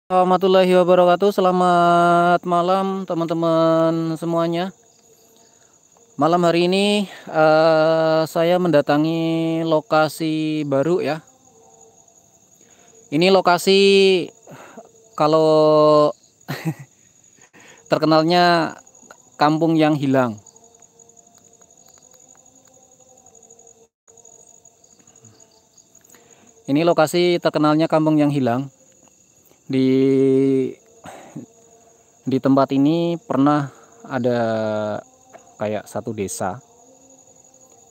Warahmatullahi wabarakatuh. Selamat malam teman-teman semuanya. Malam hari ini saya mendatangi lokasi baru ya. Ini lokasi kalau terkenalnya kampung yang hilang. Ini lokasi terkenalnya kampung yang hilang. Di tempat ini pernah ada kayak satu desa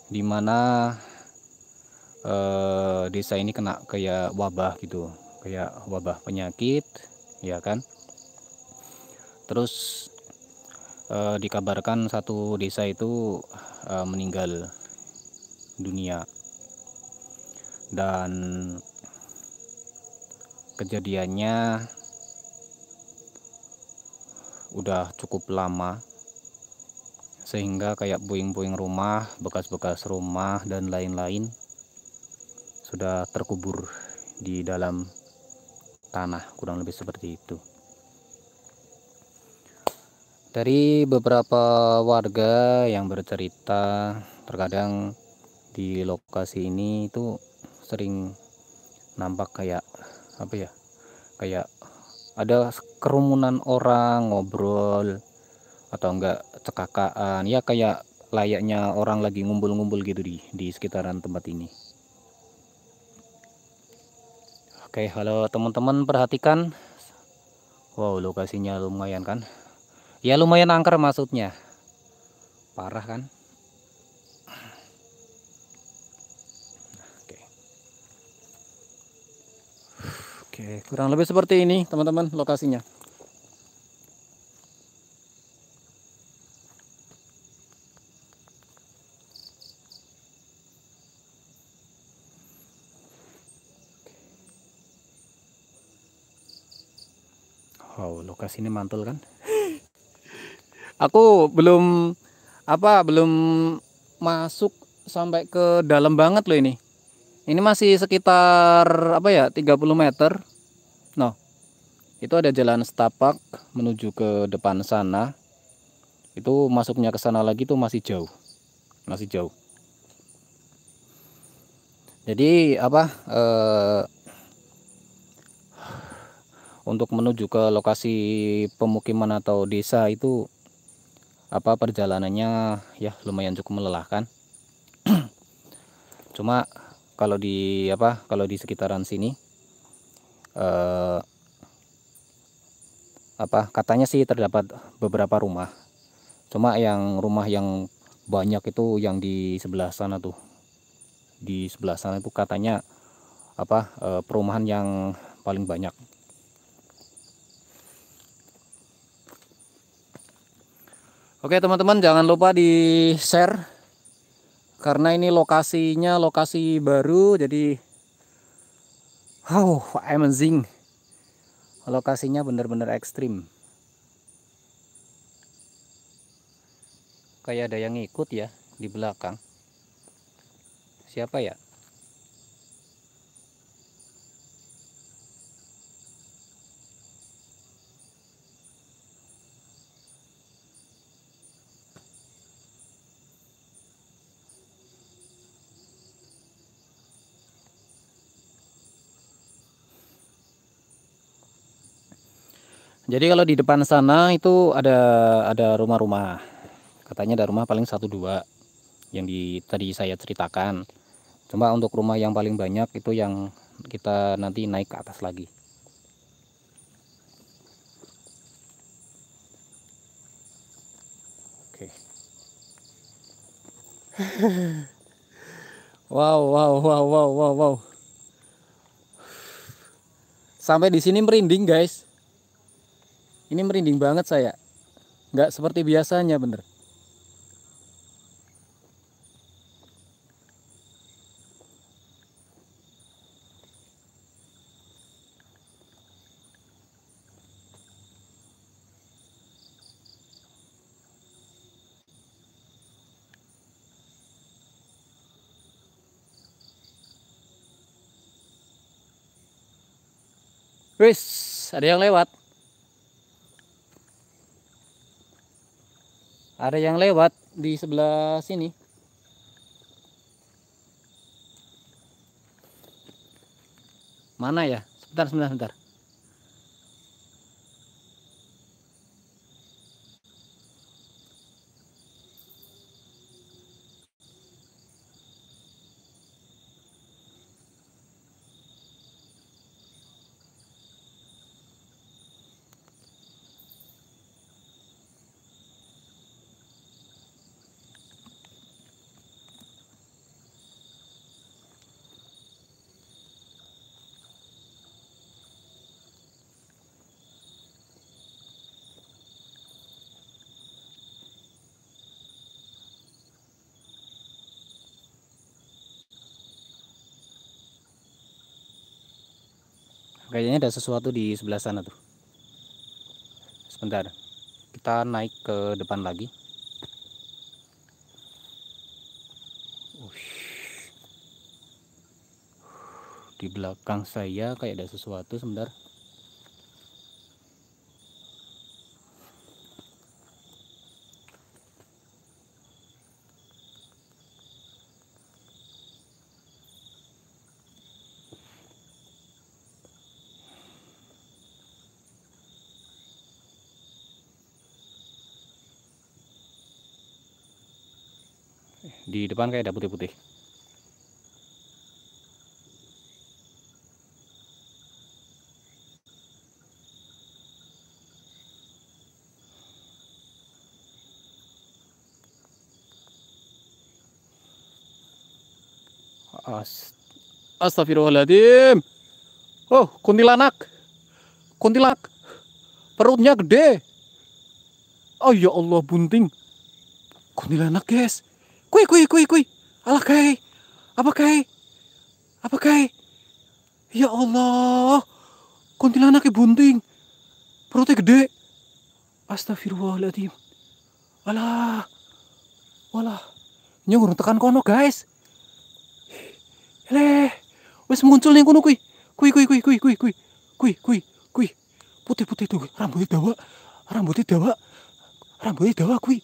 di mana desa ini kena kayak wabah gitu, kayak wabah penyakit, ya kan. Terus dikabarkan satu desa itu meninggal dunia, dan kejadiannya udah cukup lama, sehingga kayak puing-puing rumah, bekas-bekas rumah dan lain-lain sudah terkubur di dalam tanah, kurang lebih seperti itu. Dari beberapa warga yang bercerita, terkadang di lokasi ini itu sering nampak kayak apa ya, kayak ada kerumunan orang ngobrol atau enggak cekakaan, ya kayak layaknya orang lagi ngumpul-ngumpul gitu di sekitaran tempat ini. Oke, halo teman-teman, perhatikan. Wow, lokasinya lumayan kan? Ya lumayan angker maksudnya. Parah kan? Oke. Oke, kurang lebih seperti ini teman-teman lokasinya. Wow, lokasi ini mantul kan? Aku belum masuk sampai ke dalam banget loh ini. Ini masih sekitar apa ya, 30 meter. Nah, itu ada jalan setapak menuju ke depan sana. Itu masuknya ke sana lagi tuh masih jauh. Masih jauh. Jadi apa untuk menuju ke lokasi pemukiman atau desa itu apa perjalanannya ya lumayan cukup melelahkan. Cuma kalau di sekitaran sini eh, apa katanya sih terdapat beberapa rumah. Cuma yang rumah yang banyak itu yang di sebelah sana tuh. Di sebelah sana itu katanya apa perumahan yang paling banyak. Oke teman-teman, jangan lupa di share karena ini lokasinya lokasi baru, jadi amazing. Lokasinya benar-benar ekstrim. Kayak ada yang ngikut ya di belakang. Siapa ya? Jadi kalau di depan sana itu ada rumah-rumah. Katanya ada rumah paling satu dua yang tadi saya ceritakan. Cuma untuk rumah yang paling banyak itu yang kita nanti naik ke atas lagi. Oke. Wow, wow, wow, wow, wow, wow. Sampai di sini merinding, guys. Ini merinding banget saya. Nggak seperti biasanya, bener. Wis. Ada yang lewat. Ada yang lewat di sebelah sini. Mana ya? Sebentar, sebentar, sebentar. Kayaknya ada sesuatu di sebelah sana tuh. Sebentar. Kita naik ke depan lagi. Di belakang saya kayak ada sesuatu. Sebentar. Di depan kayak ada putih-putih. Astagfirullahaladzim. Oh, kuntilanak. Kuntilanak. Perutnya gede. Oh ya Allah, bunting. Kuntilanak, guys. Kui, kui, kui, kui. Alah, kai. Apa kai? Apa kai? Ya Allah. Kuntilanaknya bunting. Perutnya gede. Astagfirullahaladzim. Alah. Walah. Nyungurun tekan kono, guys. Leh. Wes muncul nih kono kui. Kui, kui, kui, kui, kui, kui. Kui, kui, kui. Putih-putih tuh. Rambutnya dawa. Rambutnya dawa. Rambutnya dawa kui.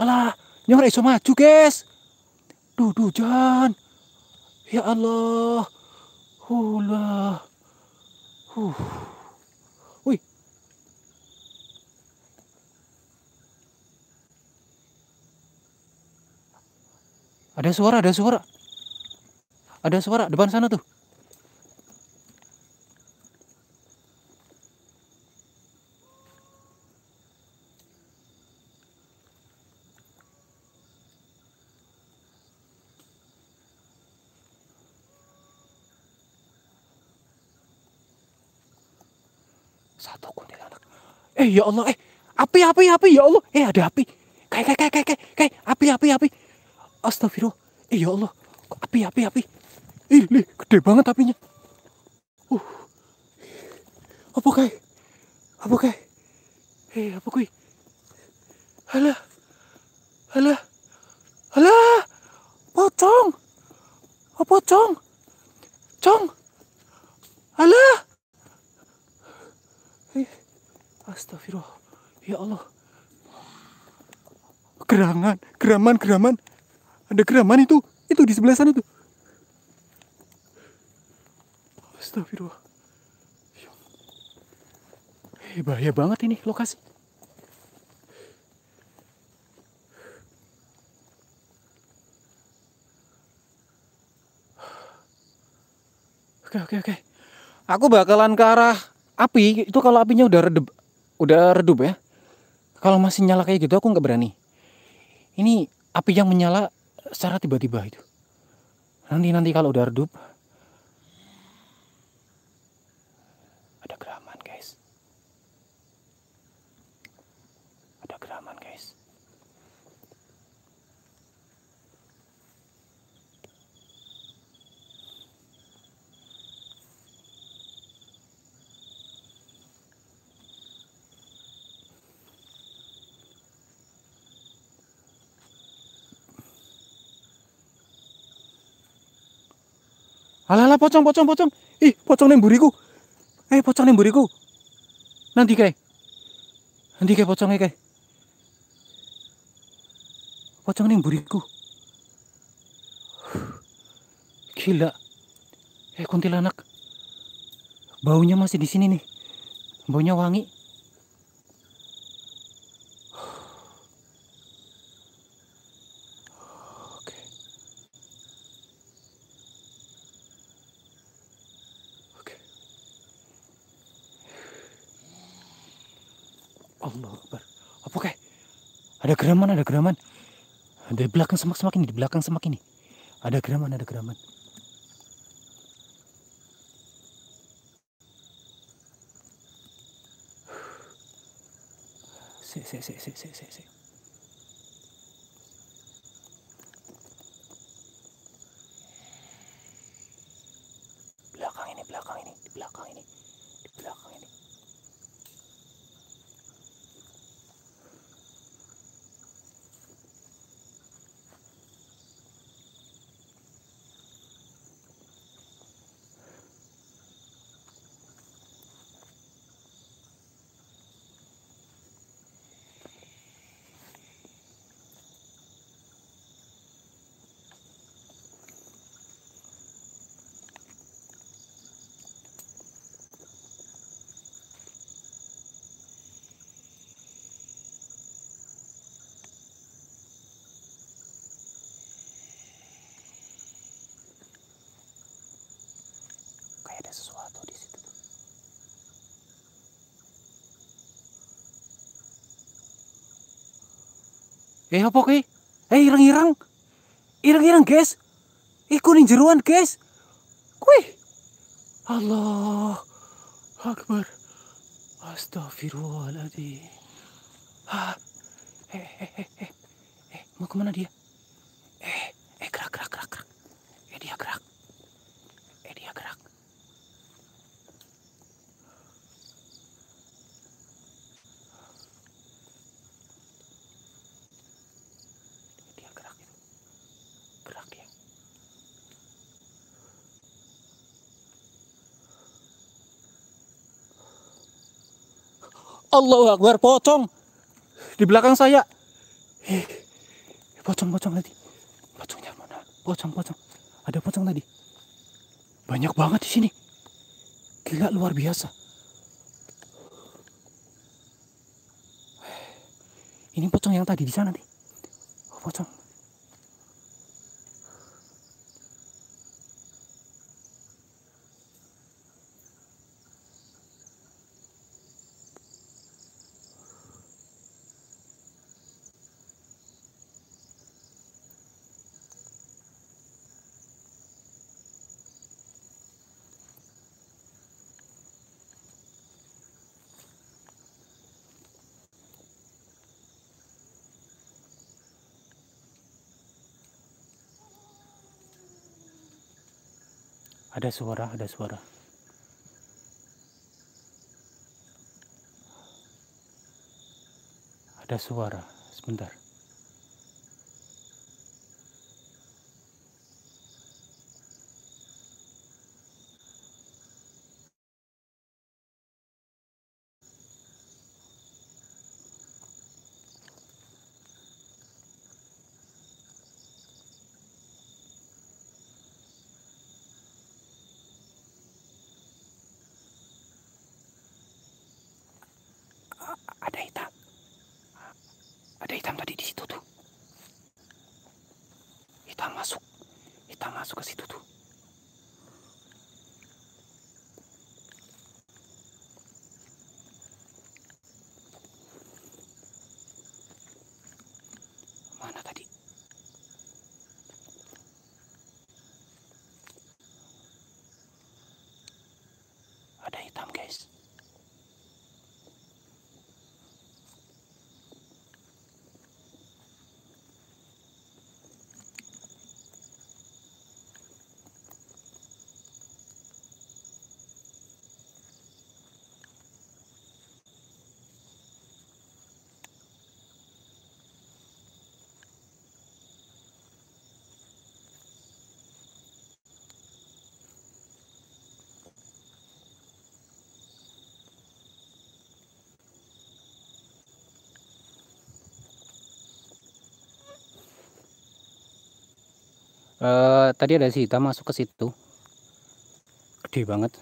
Alah. Nyong iso maju, guys. Duh, Jan. Ya Allah. Hulah. Wih. Ada suara, ada suara. Ada suara depan sana tuh. Satu kuntilanak. Ya Allah, api, ya Allah. Ada api. Kayak, api. Astagfirullah. Ya Allah, api. Ih, gede banget apinya. Apa kayak? Apa kui? Alah. Pocong. Apa cong? Alah. Astagfirullah. Ya Allah. Geraman. Ada geraman itu di sebelah sana tuh. Astagfirullah. Bahaya banget ini lokasi. Oke. Aku bakalan ke arah api itu kalau apinya udah redup ya. Kalau masih nyala kayak gitu aku nggak berani. Ini api yang menyala secara tiba-tiba itu. Nanti kalau udah redup. Ada geraman, guys. Alah, pocong. Pocong nemburiku. Pocong nemburiku. Nanti kayak pocongnya kayak. Pocong ning buriku. Gila. Kuntilanak. Baunya masih di sini nih. Baunya wangi. Oke. Oke. Allah Akbar. Apa kayak? Ada geraman. Di belakang semak ini, Ada geraman. Si. Belakang ini. Kayak ada sesuatu di situ. Apa ke? Ireng-ireng. Ireng-ireng, guys. Kuning jeruan, guys. Wih. Allah Akbar. Astagfirullahaladzim. Mau kemana dia? Gerak. Dia gerak. Gerak dia. Allahu Akbar, pocong di belakang saya. Pocong tadi. Pocongnya mana? Pocong. Ada pocong tadi. Banyak banget di sini. Gila, luar biasa. Ini pocong yang tadi di sana nih. Pocong. Ada suara. Ada suara. Sebentar. Ada hitam tadi di situ tuh. Hitam masuk ke situ tuh. Mana tadi? Ada hitam, guys. Tadi ada si hitam masuk ke situ. Gede banget.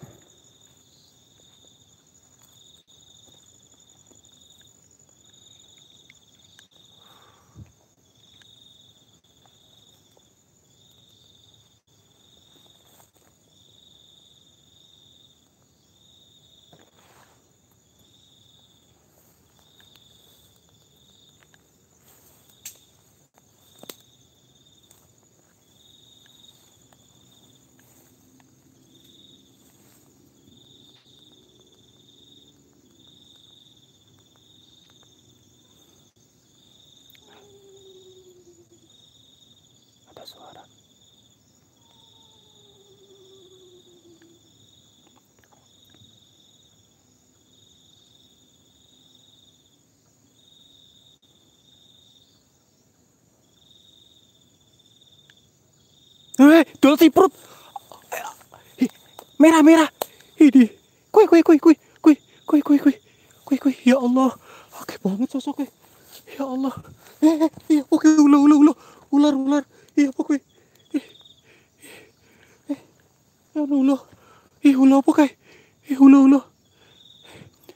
Ada suara. Dol siprut. Merah-merah. Ini. Kuy. Ya Allah. Oke banget sosoknya. Ya Allah. Iya, oke, ular. Iya, oke. Ya Allah. Ular apa kayak? Ular.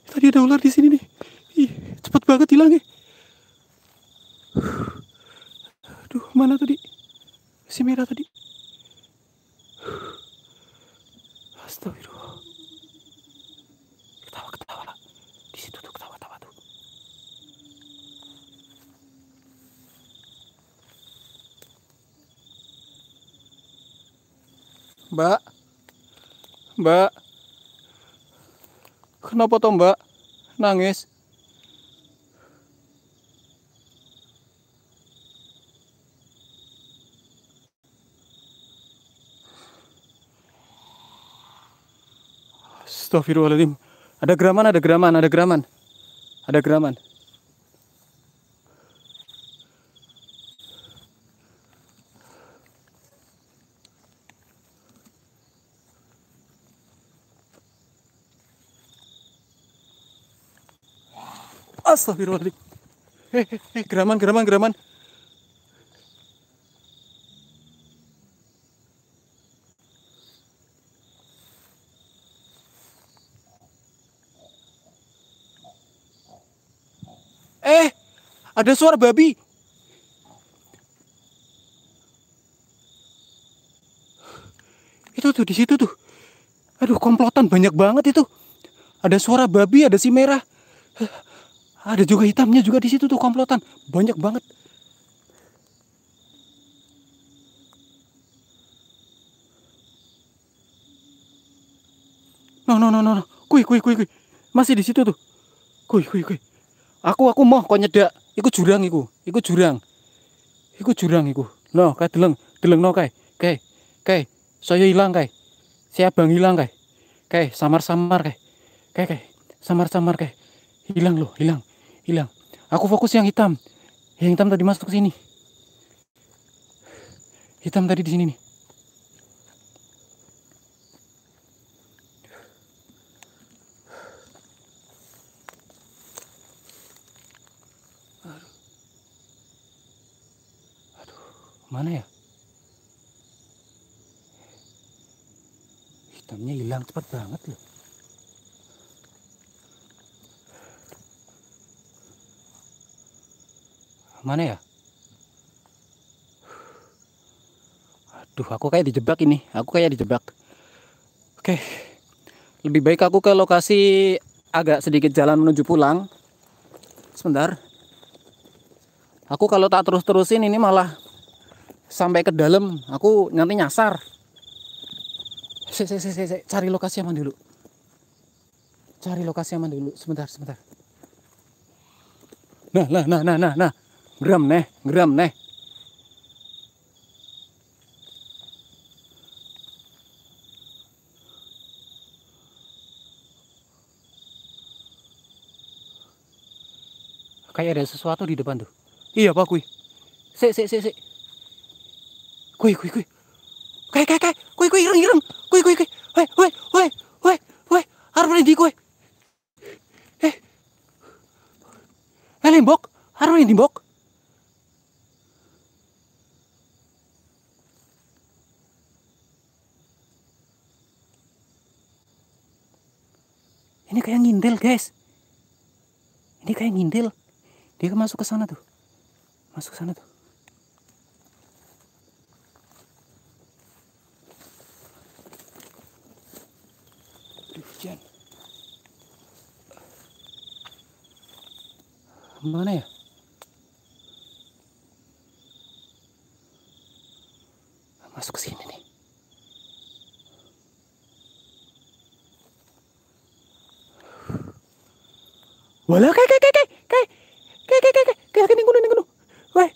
Tadi ada ular di sini nih. Ih, cepet banget hilangnya. Aduh, mana tadi? Si merah tadi. Astagfirullah. Ketawa. Di situ tuh ketawa tuh. Mbak. Kenapa toh, Mbak? Nangis. Astagfirullahaladzim. Ada geraman. Astagfirullahaladzim. Geraman. Ada suara babi. Itu tuh di situ tuh. Aduh, komplotan banyak banget itu. Ada suara babi, ada si merah. Ada juga hitamnya juga di situ tuh komplotan. Banyak banget. No. Kuy. Masih di situ tuh. Kuy. Aku mau kok nyedak. Iku jurang. No, kayak deleng no kayak. Saya hilang kayak. Si abang hilang kayak. Kayak samar-samar kayak. Kayak samar-samar kayak. Hilang. Aku fokus yang hitam. Yang hitam tadi masuk ke sini. Hitam tadi di sini nih. Aduh, mana ya? Hitamnya hilang cepat banget loh. Mana ya? Aduh, aku kayak dijebak ini. Oke. Lebih baik aku ke lokasi agak sedikit jalan menuju pulang. Sebentar. Aku kalau tak terus-terusin ini malah sampai ke dalam. Aku nanti nyasar. Cari lokasi aman dulu. Sebentar. Nah. Geram nih. Kayak ada sesuatu di depan tuh. Iya, Pak, kuy. Sik. Kuy. Kayak. Kuy, ireng. Kuy. Woi. Harus berhenti, kuy. Limbok. Harus limbok. ngintil guys. Ini kayak ngintil. Dia masuk ke sana tuh. Masuk ke sana tuh. Hujan. Mana ya? Masuk ke sini nih. Walah, kayak ning gunung. Weh,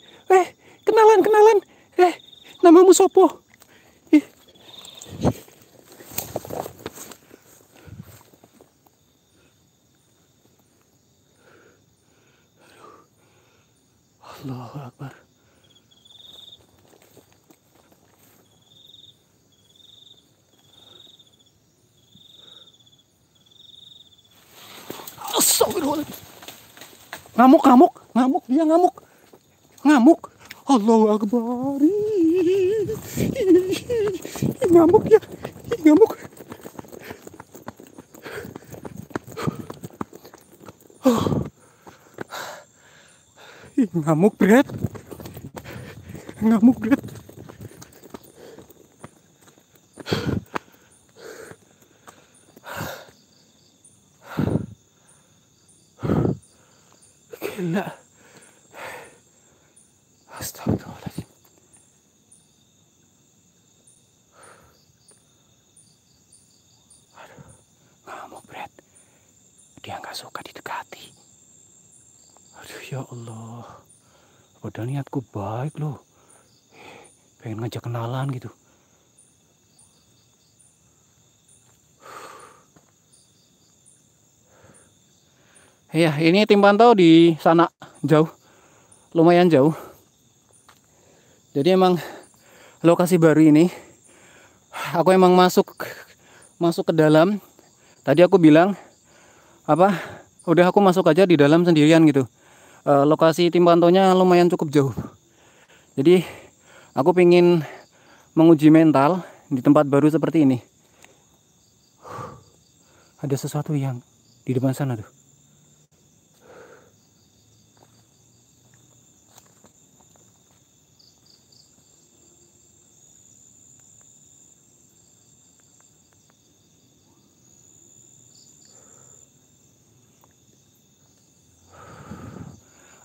kenalan. Namamu sopo? Ih. Allahu Akbar. Astagfirullahaladzim. Ngamuk, dia ngamuk. Allahu Akbar. Ngamuk ya, ngamuk. Ngamuk, Bret. Gila. Astagfirullahaladzim. Aduh, ngamuk, Bret. Dia nggak suka didekati. Aduh, ya Allah. Padahal niatku baik loh. Pengen ngajak kenalan gitu. Iya, ini tim pantau di sana jauh, lumayan jauh. Jadi emang lokasi baru ini, aku emang masuk ke dalam. Tadi aku bilang udah aku masuk aja di dalam sendirian gitu. Lokasi tim pantaunya lumayan cukup jauh. Jadi aku pingin menguji mental di tempat baru seperti ini. Ada sesuatu yang di depan sana tuh.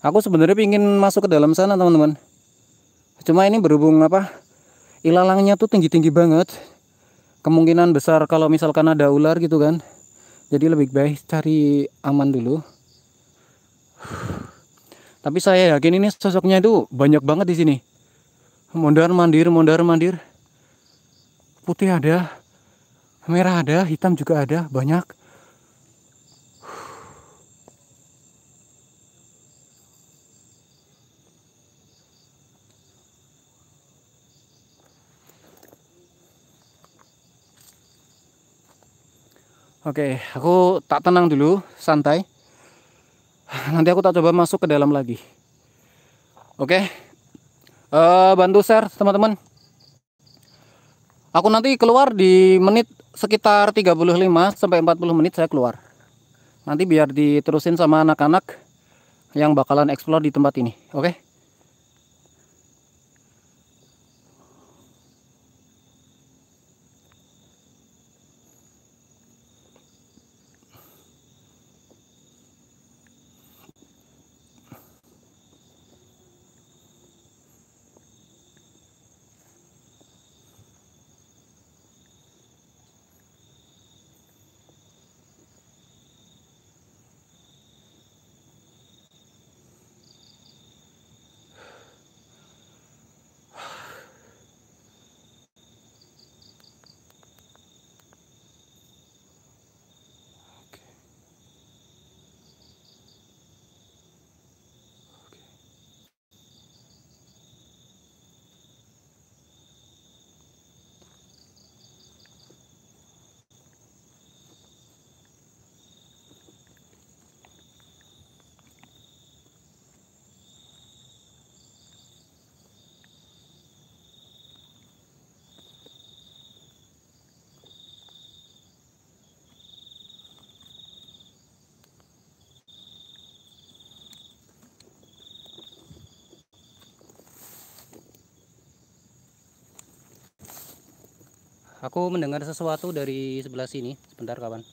Aku sebenarnya pingin masuk ke dalam sana teman-teman. Cuma ini berhubung ilalangnya tuh tinggi-tinggi banget. Kemungkinan besar kalau misalkan ada ular gitu kan. Jadi lebih baik cari aman dulu. Tapi saya yakin ini sosoknya itu banyak banget di sini. Mondar mandir. Putih ada, merah ada, hitam juga ada, banyak. Oke, aku tak tenang dulu, santai. Nanti aku tak coba masuk ke dalam lagi. Oke, bantu share teman-teman. Aku nanti keluar di menit sekitar 35 sampai 40 menit saya keluar. Nanti biar diterusin sama anak-anak yang bakalan explore di tempat ini. Oke? Aku mendengar sesuatu dari sebelah sini. Sebentar kawan.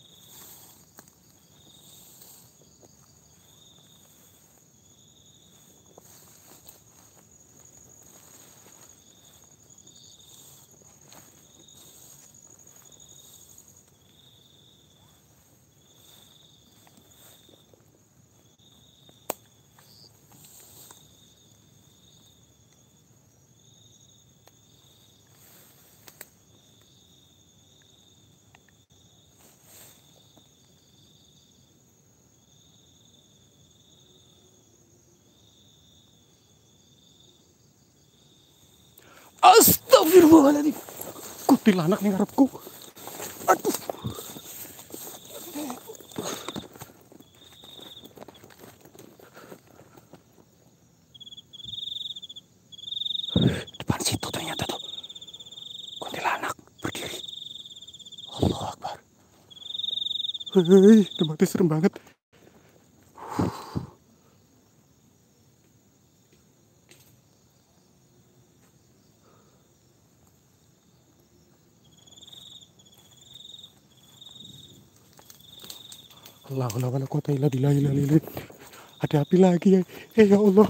Astagfirullahaladzim. Kuntilanak nih ngarepku. Aduh. Depan situ ternyata tuh. Kuntilanak berdiri. Allahu Akbar. Hei, tempatnya serem banget. Allah quwata illa billah. Ada api lagi ya. Ya Allah.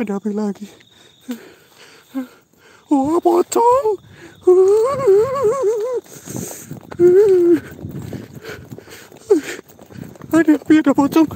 Ada api lagi. Oh, pocong. Ada api, ada pocong.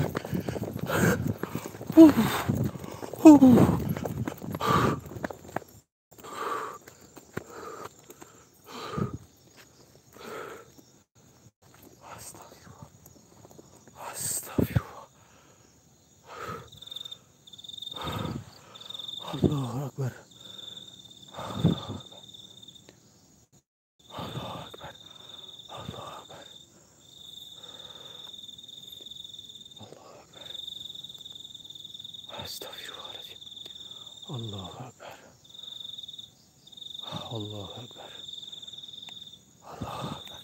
Allahu Akbar. Allahu Akbar. Allahu Akbar. Allahu Akbar. Astagfirullahaladzim. Allahu Akbar. Allahu Akbar. Allahu Akbar.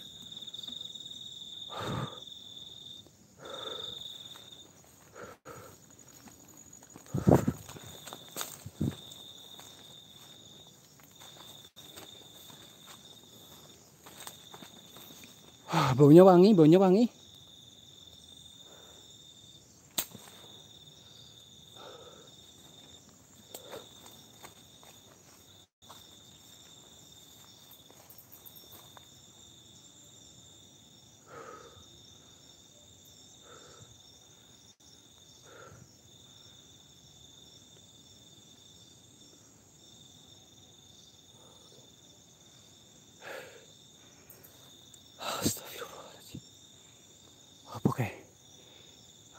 Baunya wangi, baunya wangi. Astagfirullahaladzim. Apa kayak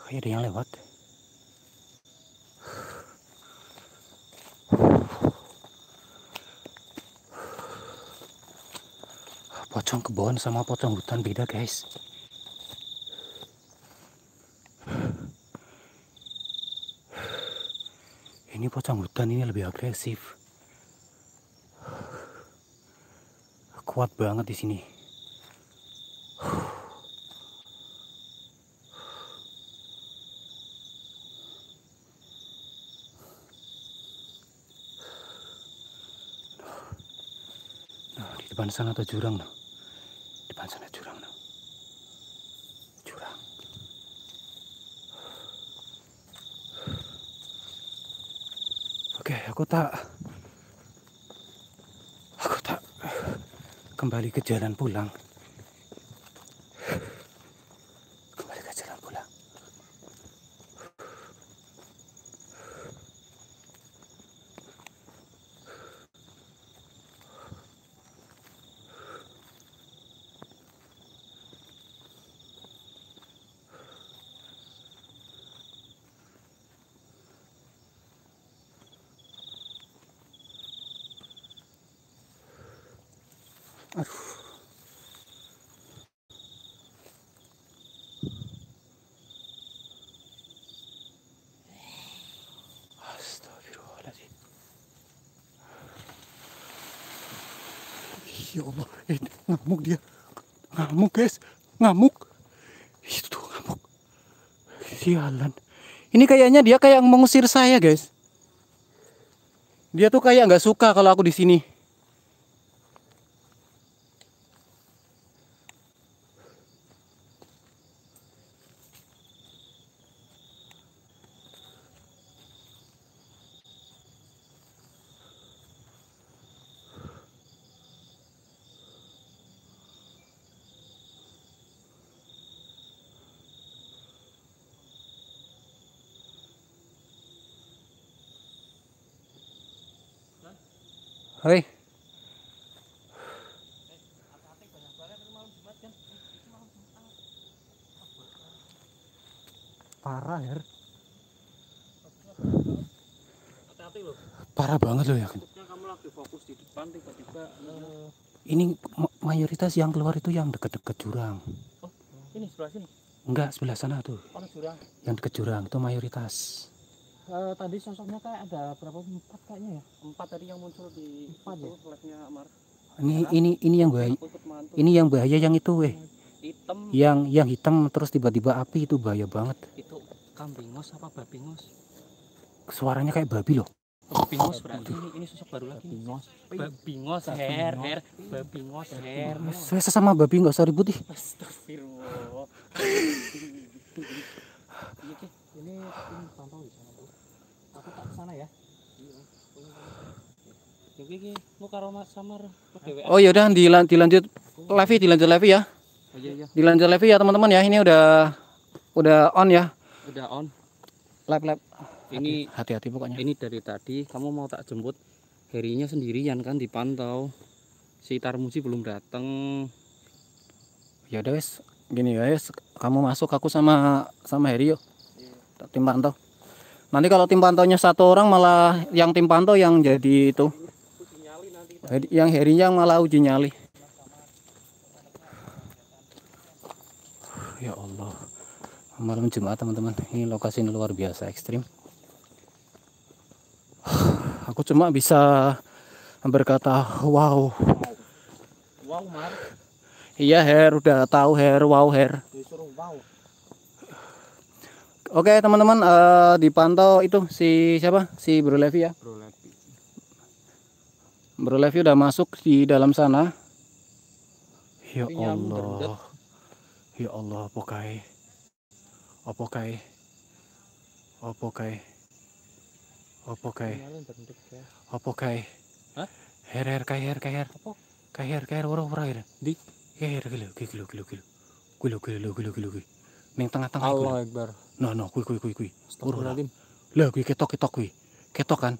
ada yang lewat. Pocong kebun sama pocong hutan beda guys. Ini pocong hutan ini lebih agresif. Kuat banget di sini. Nah, di depan sana ada jurang, nah. Depan sana jurang, nah. Jurang. Oke, aku tak kembali ke jalan pulang. Kembali ke jalan pulang. Aduh. Astagfirullahaladzim. Ya Allah, ngamuk dia. Ngamuk guys, ngamuk. Itu tuh ngamuk. Sialan. Ini kayaknya dia kayak mengusir saya guys. Dia tuh kayak nggak suka kalau aku di sini. Hei. Parah ya. Hati-hati loh. Parah banget loh ya. Kamu lagi fokus di depan tiba-tiba ini mayoritas yang keluar itu yang deket-deket jurang. Oh, ini sebelah sini. Enggak, sebelah sana tuh. Oh, jurang. Yang deket jurang itu mayoritas. Tadi sosoknya kayak ada berapa? 4 kayaknya ya. 4 tadi yang muncul di 4 ya. Labnya Amar. Ini yang bahaya. Ini yang bahaya yang itu weh. Hitam. Yang hitam terus tiba-tiba api itu bahaya banget. Itu kambing ngos apa babi ngos? Suaranya kayak babi loh. Babi ngos berarti ini sosok baru lagi. Babi ngos her. Babi ngos her. Saya sesama babi nggak usah ribut ih. Astagfirullah. Ini pantau di sana, Bro. Aku tak kesana ya. Iki lu karo Mas Samar Oh ya udah dilanjut live ya. Oh iya. Dilanjut live ya teman-teman ya. Ini udah on ya. Udah on. Live. Ini hati-hati pokoknya. Ini dari tadi kamu mau tak jemput, Herinya sendirian kan dipantau. Si Tarmuji belum datang. Ya udah wes, gini guys, kamu masuk aku sama Heri yuk. Tim pantau. Nanti kalau tim pantaunya satu orang malah yang tim pantau yang jadi itu. Yang Herinya malah uji nyali. Ya Allah. Malam Jumat teman-teman. Ini lokasi ini luar biasa ekstrim. Aku cuma bisa berkata wow. Wow, Mar. Iya, Her, udah tahu Her, wow Her. Disuruh wow. Oke, teman-teman, dipantau itu si siapa? Si Bro Levi ya. Bro Levi udah masuk di dalam sana. Ya Allah. Ya Allah, apa kae? Hah? Her kayak ora di her gelo. Ning tengah-tengah Allah Akbar. No, kui. Astagfirullahaladzim. Lah kui ketok kui. Ketok kan?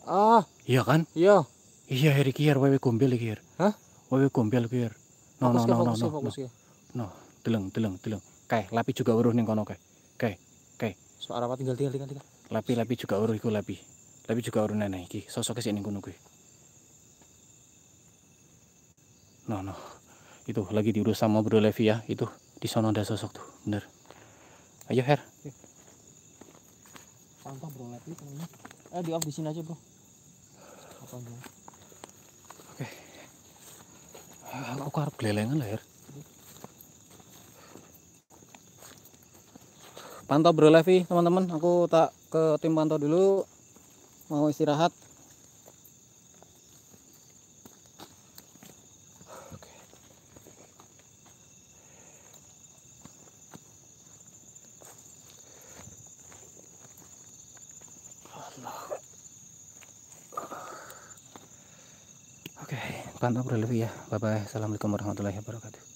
Iya kan? Iya. Iya Heri kier wewe gombel iki. Hah? Wewe gombel kier. No. No, deleng. Kae, lapi juga uruh ning kono kae. Kae. Suara apa tinggal. Lapi juga uruh iku lapi. Lapi juga uruh nenek iki. Sosoke sik ning kono kuwi. No. Itu lagi diurus sama Bro Levi ya. Itu di sono ada sosok tuh, bener. Ayo Her. Pantau Bro Levi temennya. Di off di sini aja, Bro. Apa enggak? Oke. Aku karep gelelengan lah Her. Pantau Bro Levi teman-teman, aku tak ke tim pantau dulu, mau istirahat. Oke, pantau Bro Levi ya. Bye bye. Assalamualaikum warahmatullahi wabarakatuh.